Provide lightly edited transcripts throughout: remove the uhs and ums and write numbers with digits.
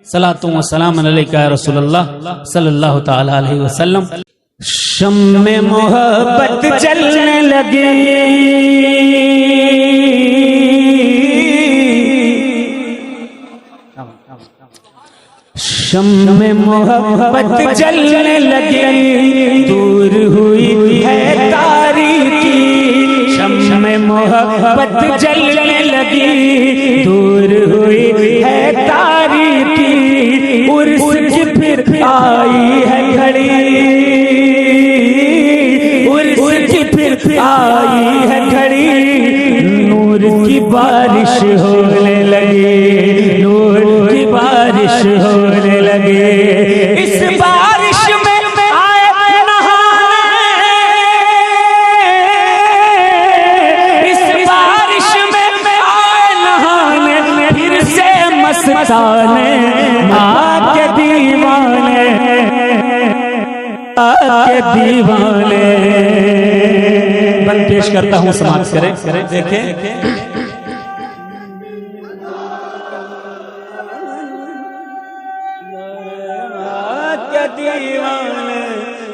सलातु व सलाम अलैका या रसूलल्लाह सल्लल्लाहु तआला अलैहि वसल्लम। शम्मे मोहब्बत जलने लगी, शम्मे मोहब्बत जलने लगी, दूर हुई है तारीकी। शम्मे मोहब्बत जलने लगी, दूर हुई है तारीकी। उर्स की फिर आई है घड़ी, उर्स की फिर आई है घड़ी। नूर की बारिश होने लगी, नूर की बारिश होने लगे। इस बारिश में आए नहाने, इस बारिश में आए नहाने, फिर से मस्ताने माँ के दीवाने, के दीवाने। बंद पेश करता हूँ, समाप्त करें। देखें दीवाने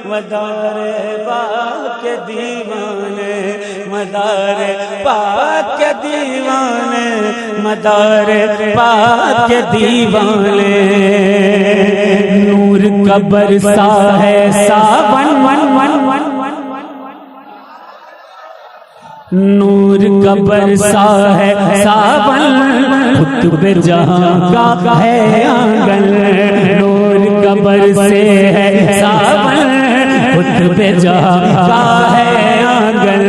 मदारे पाक के दीवाने, मदारे पाक के दीवाने, मदारे पाक के दीवाने। नूर का बरसा है सावन, नूर का बरसा है सावन, खुतबे जहां का है आंगन। नूर का बरसे है सावन, खुतबे जहां का है आंगन।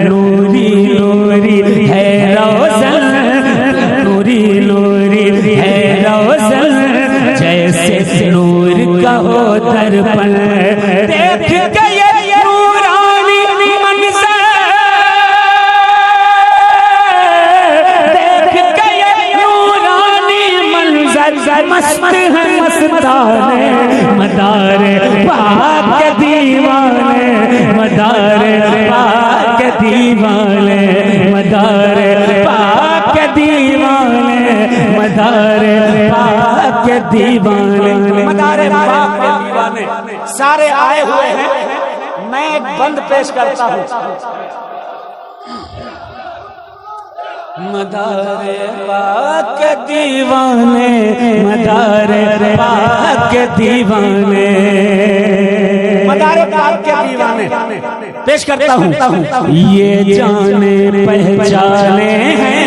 नूरी नूरी है रोशन, नूरी नूरी है रोशन, जैसे नूर का हो दर्पण। देख गए नूरानी मंजर, देख गए नूरानी मंजर, मस्त है मस्ताने मदारे पाक के दीवाने, मदारे पाक के दीवाने, मदारे पाक के दीवाने, मदारे पाक के दीवाने, मदारे पाक के दीवाने। सारे आए हुए हैं, मैं एक बंद पेश करता हूँ। मदारे पाक के दीवाने, मदारे पाक के दीवाने, मदारे पाक के दीवाने पेश करता हूँ। ये जाने पहचाने हैं,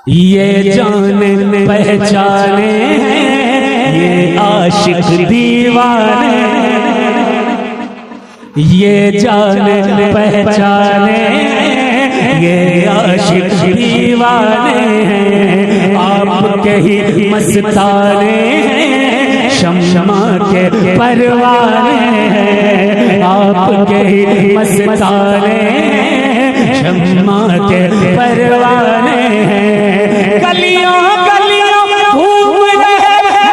ये जाने पहचाने हैं, ये आशिक दीवाने, ये जाने पहचाने, ये आशिक दीवाने हैं। आपके ही मस्ताने हैं, शम्मा के परवाने हैं। आपके ही मस्ताने हैं, शम्मा के परवाने हैं। गलियों गलियों घूम रहे हैं,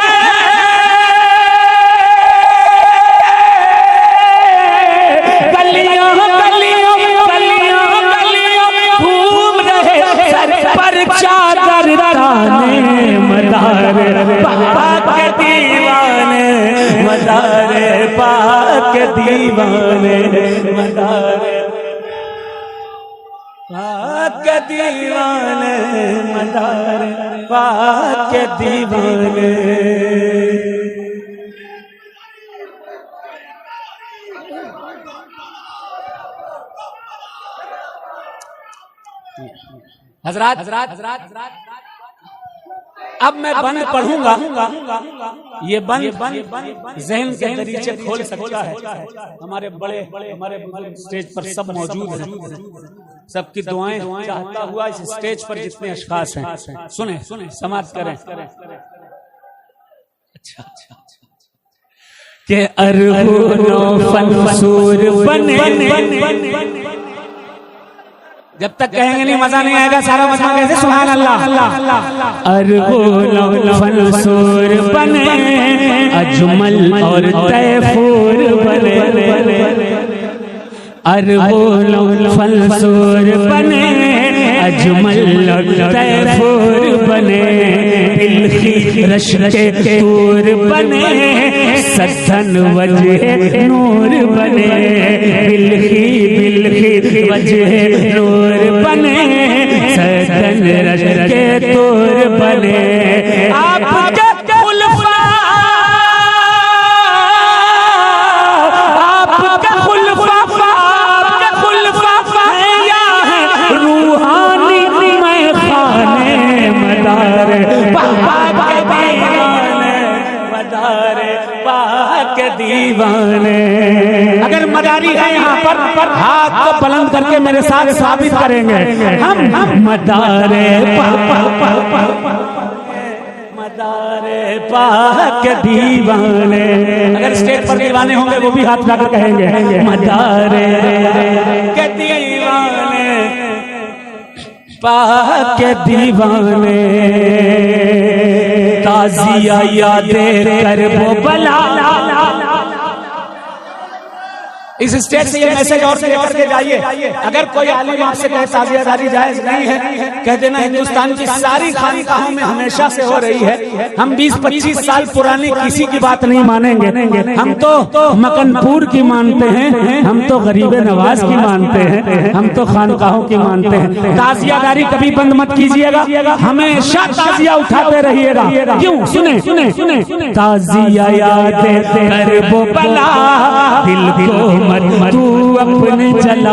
गलियों गलियों गलियों गलियों घूम रहे, सर पर चादर ताने। मदारे पाक के दीवाने, मदारे पाक के दीवाने, मदारे पाक के दीवाने, मदारे पाक के दीवाने। हजरात अब मैं बंद पढ़ूंगा, ये बंद ज़हन के दरीचे खोल सकता है। हमारे बड़े हमारे स्टेज पर सब मौजूद हैं, सबकी दुआएं चाहता हुआ इस स्टेज पर जितने अशखास हैं, सुने समाप्त करें। अच्छा के अरहूनो फनसूर बने, जब तक कहेंगे नहीं मजा नहीं आएगा। सारा मजा कैसे? सुभान अल्लाह। अरगुनो फनसूर बने, अजमल और तैफूर बने, अरगुनो फनसूर बने, अजमल तैफूर बने, बिल्खी रश के तूर बने, सदन वजह नूर बने, बिल्खी बिल्खी वजह नूर बने, सदन रश के तूर बने। आपके खुलफा, आपके खुलफा, आपके खुलफा या है रूहानी मैं खाने मदार पाक दीवाने, मदार पाक दीवाने। अगर मदारी है यहाँ पर हाथ को बुलंद करके मेरे साथ साबित करेंगे, हम मदारे मदारे पाक दीवाने। अगर स्टेज पर दीवाने होंगे वो भी हाथ उठाकर कहेंगे मदारे के दीवाने, पाक दीवाने। ताजिया यादें कर वो बला, इस स्टेज से ये मैसेज और लेकर के जाइए। अगर कोई आलिम आपसे कहे ताजियादारी जायज नहीं है, कह देना हिंदुस्तान की सारी खानकाहों में हमेशा से हो रही है। हम 20-25 साल पुरानी किसी की बात नहीं मानेंगे। हम तो मकनपुर की मानते हैं, हम तो गरीब नवाज की मानते हैं, हम तो खानकाहों की मानते हैं। ताजियादारी कभी बंद मत कीजिएगा, हमेशा ताजिया उठाते रहिएगा। क्यों? सुने सुने सुने। ताजिया यादें कर वो बला, दिल को तू अपने जला,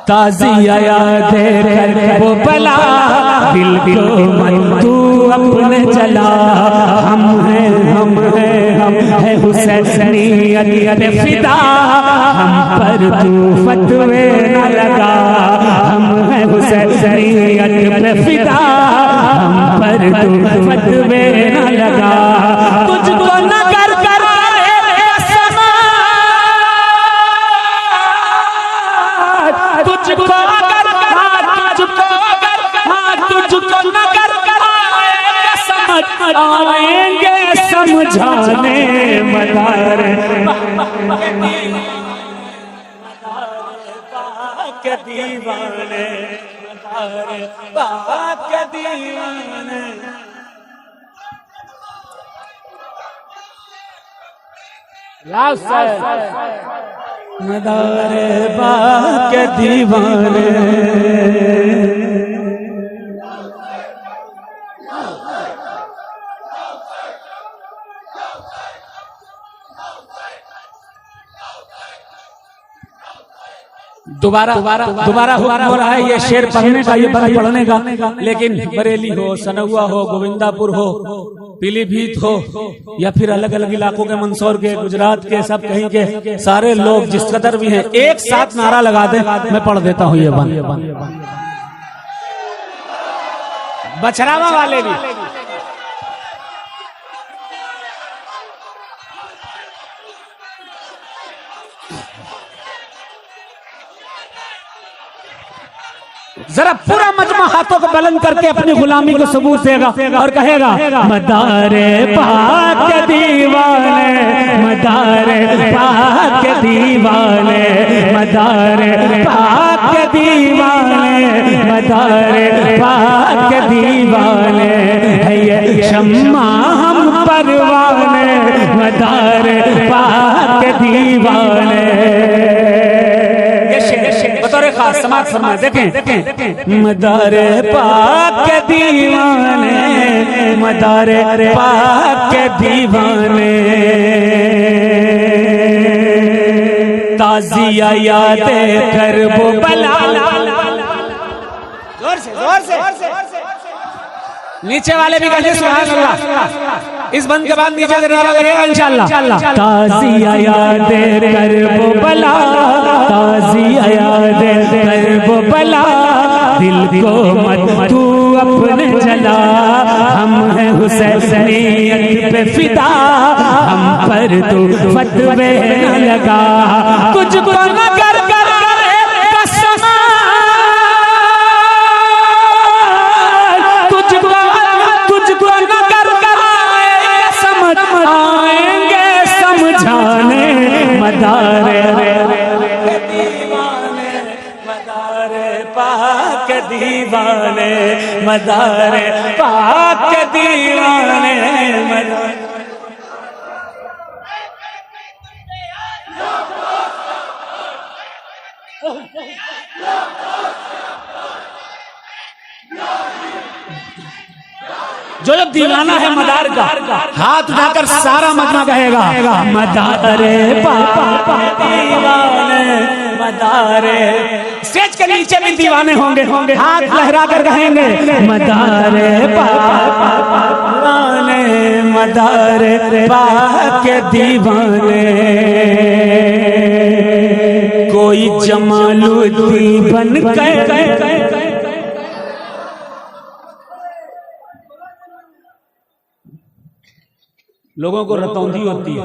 ताजिया यादें कर वो बला, दिल को तू अपने जला। हम हैं हम हैं हुसैनियत पे फिदा, हम पर तू फतवे न लगा। हम हैं हुसैनियत पे फिदा, हम पर तू फतवे न लगा। तुझको न कर तुझको अगर तुझको नगर कराएंगे समझ आएंगे समझाने मदार के दीवाने, मदार के दीवाने। मदारे पाक के दीवाने। दोबारा हुक्म हो रहा है ये शेर पढ़ने का, ये बंद पढ़ने का। लेकिन बरेली हो, सनौआ हो, गोविंदापुर हो, पीलीभीत हो, या फिर अलग अलग इलाकों के, मंदसौर के, गुजरात के, सब कहीं के सारे लोग जिस कदर भी हैं, एक साथ नारा लगा दे, मैं पढ़ देता हूँ ये बंद। बछरावा वाले भी जरा पूरा मजमा हाथों को बुलंद करके अपनी गुलामी को सबूत देगा और कहेगा मदारे पाक के दीवाने, मदारे पाक के दीवाने, मदारे पाक के दीवाने, मदारे पाक के दीवाने। है ये शम्मा हम परवाने, मदारे पाक के दीवाने। खास समाज फरमाए, देखें। मदारे पाक के दीवाने, मदारे पाक के दीवाने। ताजिया यादें कर वो बला, जोर से नीचे वाले भी कहते सुभान अल्लाह। इस बंद के बाद नीचे से नारा लगेगा इंशाअल्लाह। ताजिया यादें कर वो बला, ताजिया यादें कर वो बला, दिल को मत तू अपने जला। हम हैं हुसैनियत पे फिदा, हम पर तू फतवे न लगा। तुझको न कर आएंगे समझाने मदारे दीवाने, मदारे मदार पाक के दीवाने मदार। जो जो दीवाना है मदार का हाथ उठाकर सारा मजमा कहेगा मदारे पापा दीवाने मदारे। स्टेज के नीचे भी दीवाने होंगे हाथ लहरा कर कहेंगे मदारे पापा दीवाने मदारे पाक के दीवाने। कोई जमालुद्दीन बन कर लोगों को रतौंधी होती है,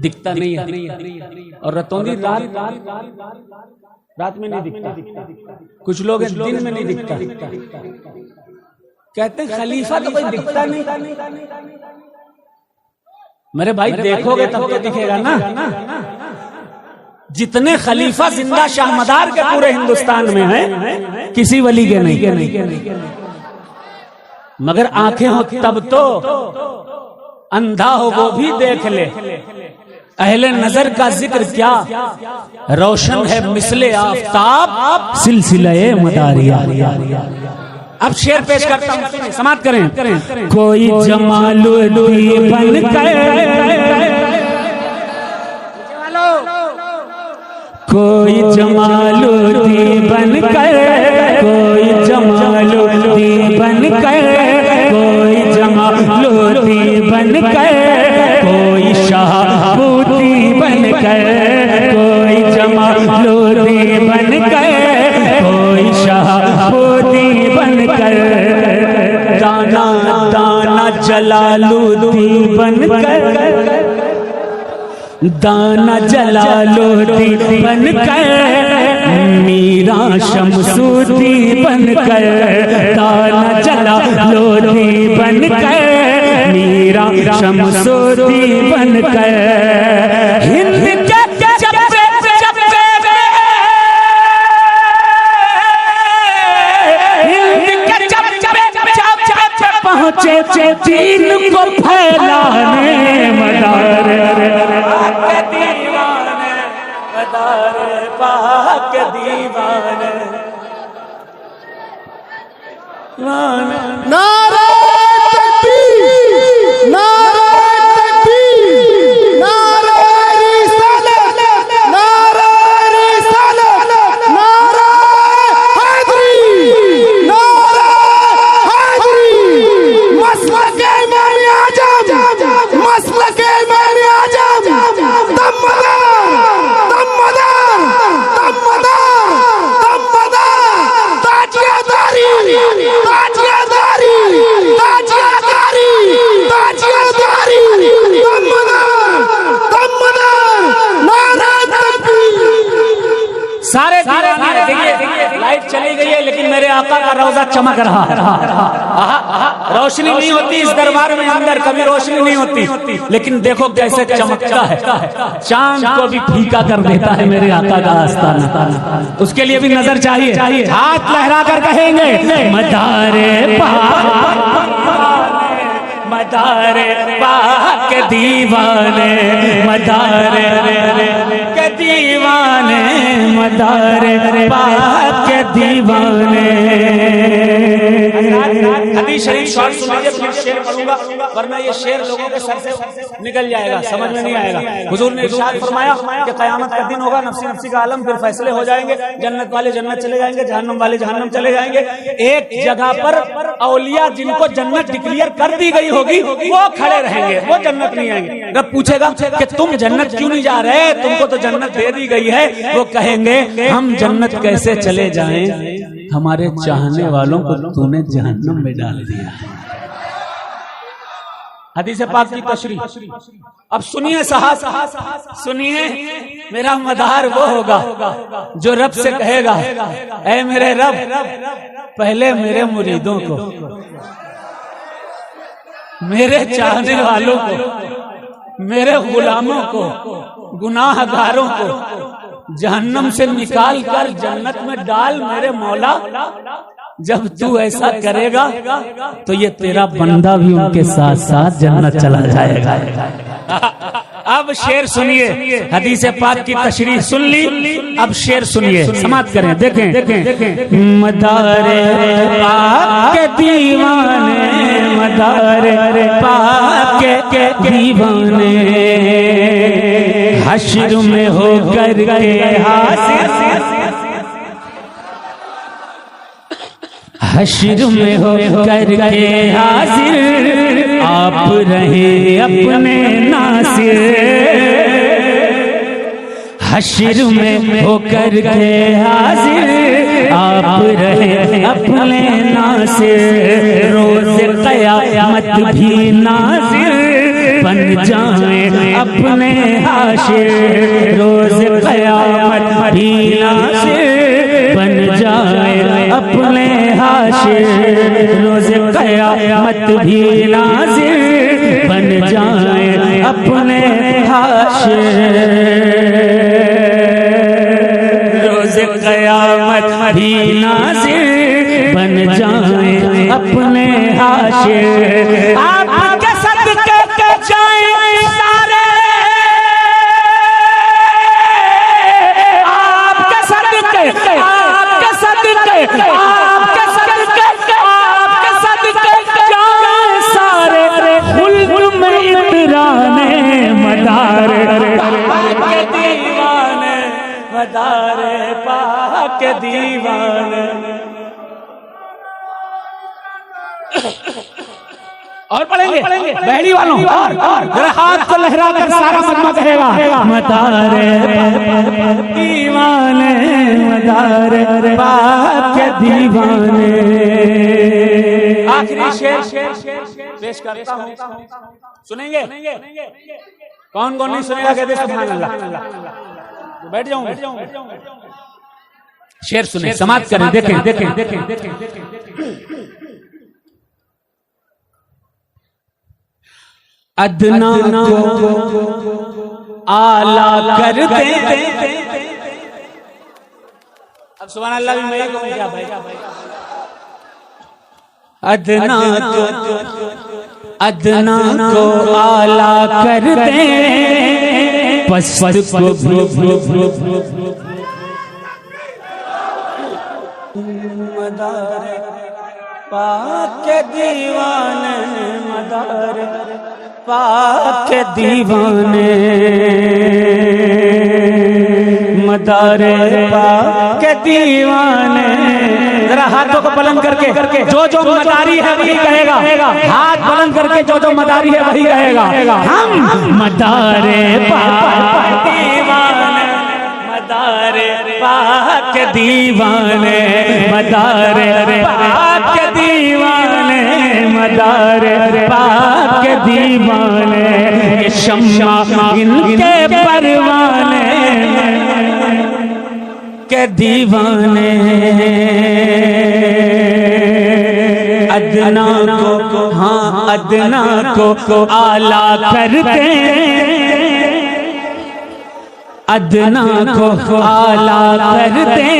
दिखता नहीं है, और रतौंधी रात में नहीं दिखता। कुछ लोग दिन में नहीं दिखता। कहते हैं खलीफा तो कोई दिखता नहीं। मेरे भाई देखोगे तब तो दिखेगा ना। जितने खलीफा जिंदा शाहमदार के पूरे हिंदुस्तान में हैं, किसी वली के नहीं। मगर आंखें हो तब तो, अंधा हो वो भी देख ले। अहले नजर का जिक्र क्या, रोशन है मिसले आफताब सिलसिले मदारिया। अब शेर पेश करता हूं, समाप्त करें। कोई जमालुद्दीन बन कोई जमालुद्दीन बन कोई जमालुद्दीन बन कोई जमालुद्दीन बन कोई शाहबूदी बन कोई जमालुद्दीन बन कोई शाहबूदी बन दाना दाना जलालुद्दीन बन दाना जलालुद्दीन बनकर मीरा शमसुद्दीन बनकर दाना जलालुद्दीन बनकर मीरा शमसुद्दीन बनकर हिंद के चप्पे हिंद के चप्पे पहुंचे दीन को फैलाने मदार पाक दीवाने नारे तकबीर नारे तकबीर नारे रिसालत नारे रिसालत नारे हैदरी नारे हैदरी मसलक इमाम आजम मसलक इमाम आजम सारे देखिए लाइट चली गई है, लेकिन मेरे आका का रोजा चमक रहा है। रोशनी नहीं होती इस दरबार में, अंदर कभी रोशनी नहीं होती, लेकिन देखो कैसे चमकता है। चांद को भी फीका कर देता है मेरे आका का आस्ताना। उसके लिए भी नजर चाहिए। हाथ लहरा कर कहेंगे मदारे मदारे पाक के दीवाने मदारे के दीवाने मदारे पाक के दीवाने। हदीस शरीफ शॉर्ट सुनिए, फिर शेर पढ़ूंगा, वरना ये शेर लोगों के सर से निकल जाएगा, समझ में नहीं आएगा। हुजूर ने इरशाद फरमाया कि क़यामत का दिन होगा, नफ्सी नफ्सी का आलम, फिर फैसले हो जाएंगे, जन्नत वाले जन्नत चले जाएंगे, जहन्नम वाले जहन्नम चले जाएंगे। एक जगह पर औलिया जिनको जन्नत डिक्लेयर कर दी गई होगी वो खड़े रहेंगे, वो जन्नत नहीं आएंगे। जब पूछेगा कि तुम जन्नत क्यों नहीं जा रहे, तुमको तो जन्नत दे दी गई है, वो कहेंगे हम जन्नत कैसे चले जाएं, हमारे चाहने वालों को तूने जहन्नम में डाल दिया। हदीस पाक की तशरीह। अब सुनिए साहब, सुनिए, मेरा मदार वो होगा जो रब से कहेगा, ऐ मेरे रब, पहले मेरे मुरीदों को, मेरे चाहने वालों को, मेरे गुलामों को, गुनाहगारों को जहन्नम से निकाल कर जन्नत में डाल मेरे मौला। जब तू ऐसा करेगा तो ये तेरा बंदा भी उनके साथ साथ जन्नत चला जाएगा। अब शेर सुनिए, हदीस पाक की तशरीह सुन ली, अब शेर सुनिए, समाप्त करें। देखें मदारे पाक के दीवाने, मदारे पाक के दीवाने, हश्र में होकर के हासिल, हश्र में होकर के हासिल, आप रहे अपने नासिर। हश्र में होकर के हासिल, आप रहे अपने नासिर। रोज़ क़यामत भी नासिर बन जाए अपने हाशिर। रोज़ क़यामत भी नासिर बन जाए अपने हाशिर। रोज़ क़यामत भी नासिर बन जाए अपने हाशिर। रोज़ क़यामत भी नासिर बन जाए अपने हाशिर। आपके सदके के जाए सारे, आपके सदके, आपके सदके, आपके सदके, आपके सदके जाए सारे। खुल्द में इतराने मदारे पाक के दीवाने, मदारे पाक के दीवाने। और पढ़ेंगे बहरी वालों, जरा हाथ को लहरा कर सारा मजमा कहेगा मदारे दीवाने, मदारे पाक के दीवाने। आखिरी शेर पेश करता हूँ, सुनेंगे? कौन कौन नहीं सुनेगा कहते सुभान अल्लाह। बैठ जाऊं। शेर सुने, समाप्त करें। देखें अदना को आला कर दे। अब सुभान अल्लाह भी मैं कहूँ क्या भाई? अदना को आला कर दे, पस्त को मदारे पाक के दीवाने, मदारे पाक के दीवाने, मदारे पाक के दीवाने। जरा हाथों को बुलंद करके जो मदारी है वही कहेगा। हाथ बुलंद करके जो मदारी है वही कहेगा। हम मदारे पाक के दीवाने, मदारे पाक के दीवाने, मदारे पाक के दीवाने, मदारे पाक के दीवाने। ये शम्मा इनके परवाने के दीवाने। अदना को, हाँ अदना को आला करते, अदना को आला करते,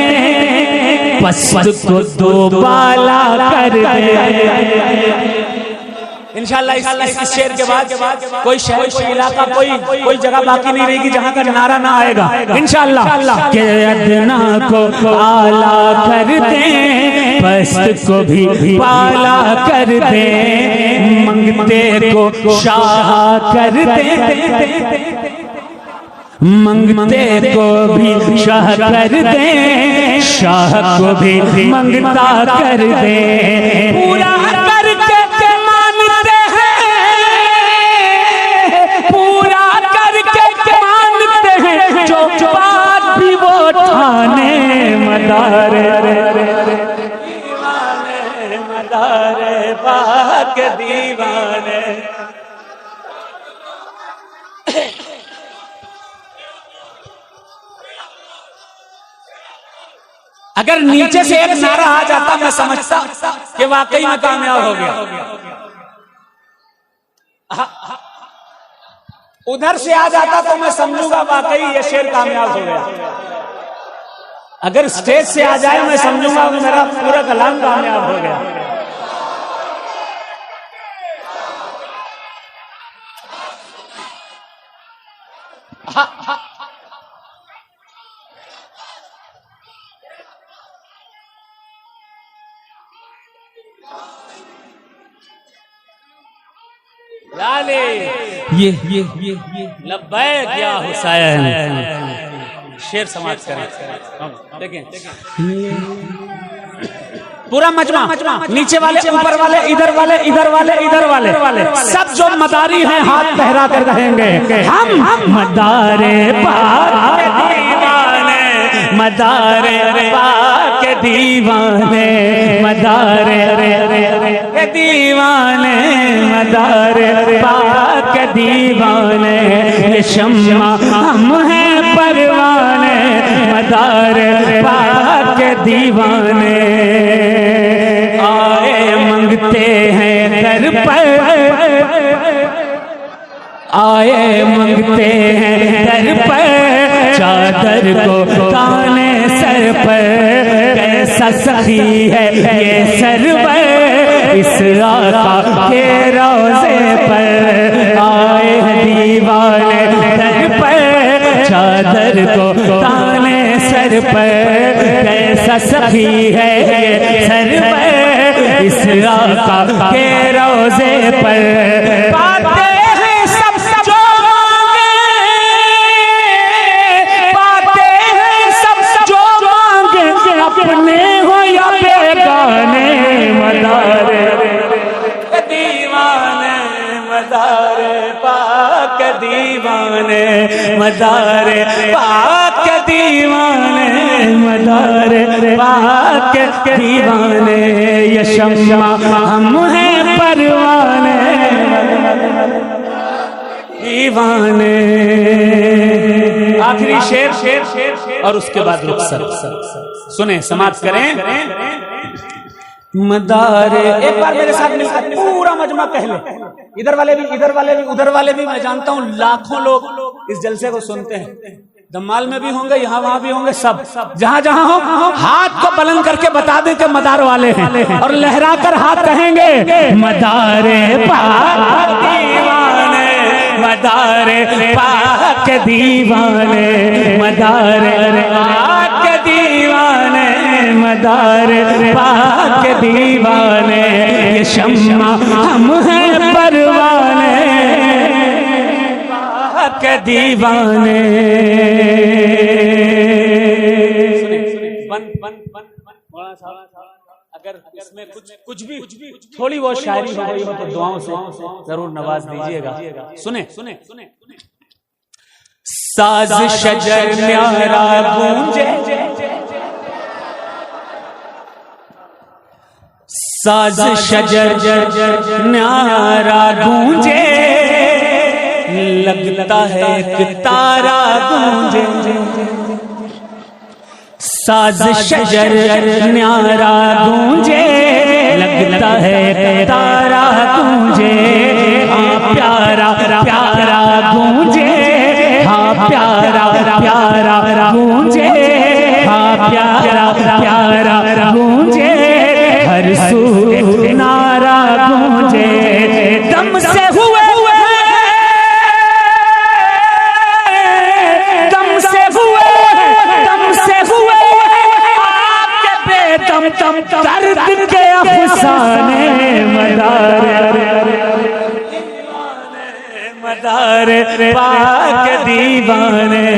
पस्त को दो बाला कर दे। इंशाअल्लाह इस शेर के बाद कोई शहर, कोई इलाका, कोई जगह बाकी नहीं रहेगी जहाँ का नारा ना आएगा इंशाअल्लाह। के अदना को आला कर दे, पस्त को भी बाला कर दे, मंगते को शाह कर दे, मंगते को भी शाह कर दे, शाह को भी मंगता कर दे। पूरा करके मानते हैं, पूरा करके मानते हैं, जो बात भी वो ठाने। मदारे दीवाने, मदारे पाक दीवाने। अगर नीचे से एक नारा आ जाता मैं समझता कि वाकई में कामयाब हो गया। उधर से आ जाता तो मैं समझूंगा वाकई ये शेर कामयाब हो गया। अगर स्टेज से आ जाए मैं समझूंगा कि मेरा पूरा कलाम कामयाब हो गया। ये लब्बैक या हुसैन शेर समाज करें। देखें पूरा मजमा, नीचे वाले, ऊपर वाले, इधर वाले, इधर वाले, इधर वाले, सब जो मदारी हैं हाथ फहरा कर रहेंगे। हम मदारे पाक के दीवाने, मदारे पाक के दीवाने, मदारे के दीवाने, मदारे पाक के दीवाने, ये शम्मा हम हैं परवाने, मदारे पाक के दीवाने। आए मंगते हैं दर पर, आए मंगते हैं दर पर, चादर को ताने सर पर, कैसा सखी है ये सरवर इस आका के रोज़े पर। आए दीवाने दर पर, चादर को ताने सर पर, कैसा सखी है ये सरवर इस आका के रोज़े पर। पाते हैं सब जो मांगे, पाते हैं सब जो मांगे, अपने हो या बेगाने, मदारे दीवाने, मदारे पाक दीवाने, मदारे पाक दीवाने, मदारे पाक दीवाने, ये शम्मा हम हैं परवाने दीवाने। आखिरी शेर और उसके बाद रुखसत। सुने समाप्त करें। मदारे एक बार मेरे साथ मिलकर पूरा मजमा कह ले, इधर वाले भी, इधर वाले भी, उधर वाले भी। मैं जानता हूँ लाखों लोग इस जलसे को सुनते हैं, दम्माल में भी होंगे, यहाँ वहां भी होंगे, सब जहां जहां हो हाथ को बुलंद करके बता दे कि मदार वाले हैं, और लहरा कर हाथ कहेंगे मदारे पाक दीवाने, मदारे पाक दीवाने, मदारे पाक दीवाने, मदारे पाक दीवाने, ये शम्मा हम हैं परवाने के दीवाने। अगर इसमें कुछ भी थोड़ी बहुत शायरी हो गई हो तो दुआओं से जरूर नवाज दीजिएगा। सुने साज शजर न्यारा गूंजे, साज शजर न्यारा गूंजे, लगता है कि तारा गूंजे, साज शजर न्यारा गूंजे, लगता है कि तारा गूंजे। हाँ प्यारा प्यारा गूंजे, हाँ प्यारा प्यारा गूंजे, हाँ प्यारा प्यारा गूंजे, हर सू नारा गूंजे। दम से हुए दर्द के अफसाने, मदारे पाक दीवाने।